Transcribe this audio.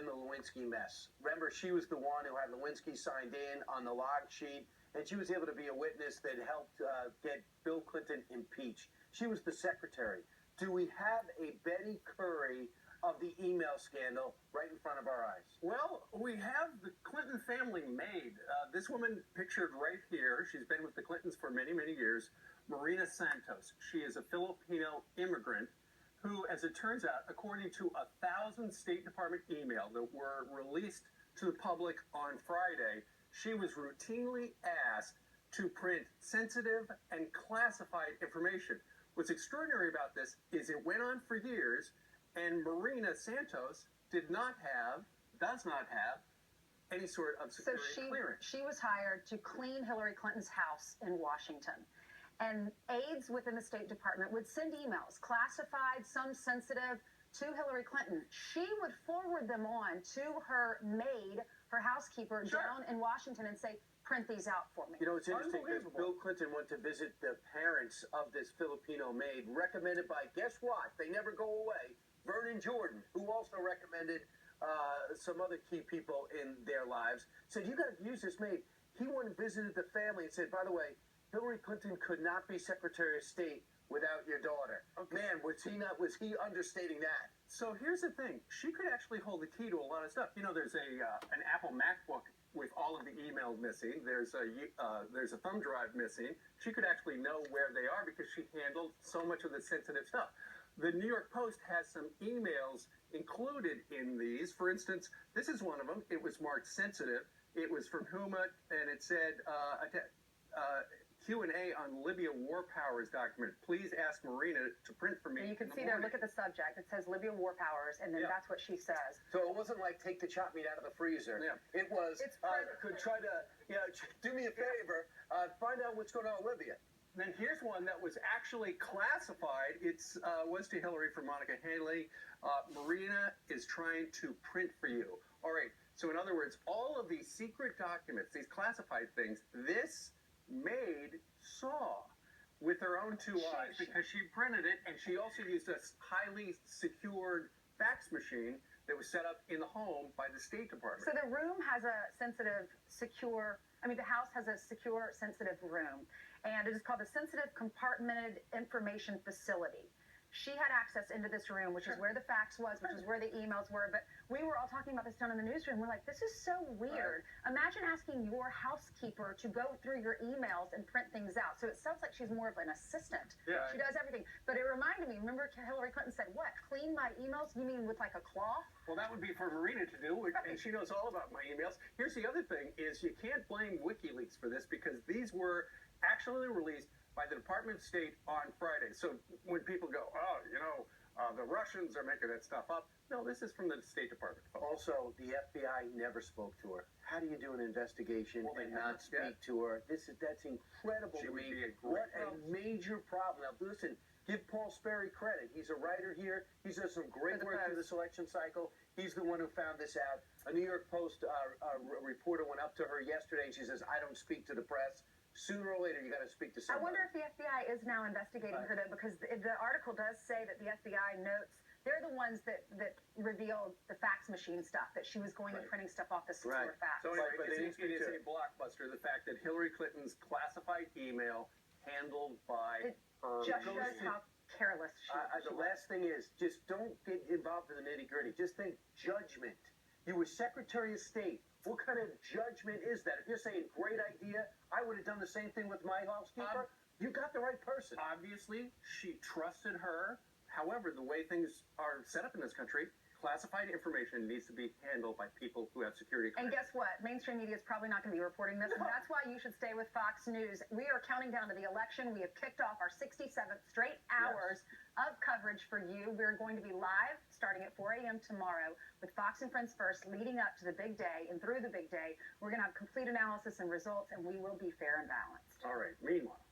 in the Lewinsky mess. Remember, she was the one who had Lewinsky signed in on the log sheet, and she was able to be a witness that helped get Bill Clinton impeached. She was the secretary. Do we have a Betty Curry of the email scandal right in front of our eyes? Well, we have the Clinton family maid. This woman pictured right here, she's been with the Clintons for many, many years, Marina Santos. She is a Filipino immigrant who, as it turns out, according to 1,000 State Department emails that were released to the public on Friday, she was routinely asked to print sensitive and classified information. What's extraordinary about this is it went on for years, and Marina Santos does not have any sort of security clearance. She was hired to clean Hillary Clinton's house in Washington. And aides within the State Department would send emails, classified, some sensitive, to Hillary Clinton. She would forward them on to her maid, her housekeeper, down in Washington and say, print these out for me. You know, it's interesting because Bill Clinton went to visit the parents of this Filipino maid, recommended by, guess what? They never go away. Vernon Jordan, who also recommended some other key people in their lives, said, you got to use this maid. He went and visited the family and said, by the way, Hillary Clinton could not be Secretary of State without your daughter. Okay. Man, was he understating that? So here's the thing. She could actually hold the key to a lot of stuff. You know, there's an Apple MacBook with all of the emails missing. There's a thumb drive missing. She could actually know where they are because she handled so much of the sensitive stuff. The New York Post has some emails included in these. For instance, this is one of them. It was marked sensitive. It was from Huma, and it said, Q&A on Libya War Powers document. Please ask Marina to print for me. And you can see there, look at the subject. It says Libya War Powers, and then that's what she says. So it wasn't like take the chop meat out of the freezer. Yeah. It was, could try to, do me a favor, find out what's going on in Libya. Then here's one that was actually classified. It was to Hillary from Monica Haley. Marina is trying to print for you. All right. So in other words, all of these secret documents, these classified things, this maid saw with her own two eyes because she printed it, and she also used a highly secured fax machine that was set up in the home by the State Department. So the room has a sensitive, the house has a secure, sensitive room, and it is called the Sensitive Compartmented Information Facility. She had access into this room, which is where the fax was, which is where the emails were. But we were all talking about this down in the newsroom. We're like, this is so weird. Right. Imagine asking your housekeeper to go through your emails and print things out. So it sounds like she's more of an assistant. Yeah. She does everything. But it reminded me, remember Hillary Clinton said, what, clean my emails? You mean with like a cloth? Well, that would be for Marina to do, and she knows all about my emails. Here's the other thing is you can't blame WikiLeaks for this because these were actually released by the Department of State on Friday. So when people go, the Russians are making that stuff up, no, this is from the State Department. Also, the FBI never spoke to her. How do you do an investigation and not speak to her? That's incredible to me. What a major problem. Now, listen, give Paul Sperry credit. He's a writer here. He's done some great work through this election cycle. He's the one who found this out. A New York Post reporter went up to her yesterday, and she says, I don't speak to the press. Sooner or later, you got to speak to somebody. I wonder if the FBI is now investigating her, though, because the article does say that the FBI notes they're the ones that revealed the fax machine stuff, that she was going and printing stuff off the secure fax. So anyway, it is a blockbuster, the fact that Hillary Clinton's classified email handled by her... Just shows how careless she was. The last thing is, just don't get involved in the nitty-gritty. Just think judgment. You were Secretary of State. What kind of judgment is that? If you're saying, great idea, I would have done the same thing with my housekeeper. You got the right person. Obviously, she trusted her. However, the way things are set up in this country, classified information needs to be handled by people who have security clearance. And guess what? Mainstream media is probably not going to be reporting this, and that's why you should stay with Fox News. We are counting down to the election. We have kicked off our 67th straight hours of coverage for you. We're going to be live starting at 4 a.m. tomorrow with Fox and Friends First, leading up to the big day and through the big day. We're going to have complete analysis and results, and we will be fair and balanced. All right. Meanwhile,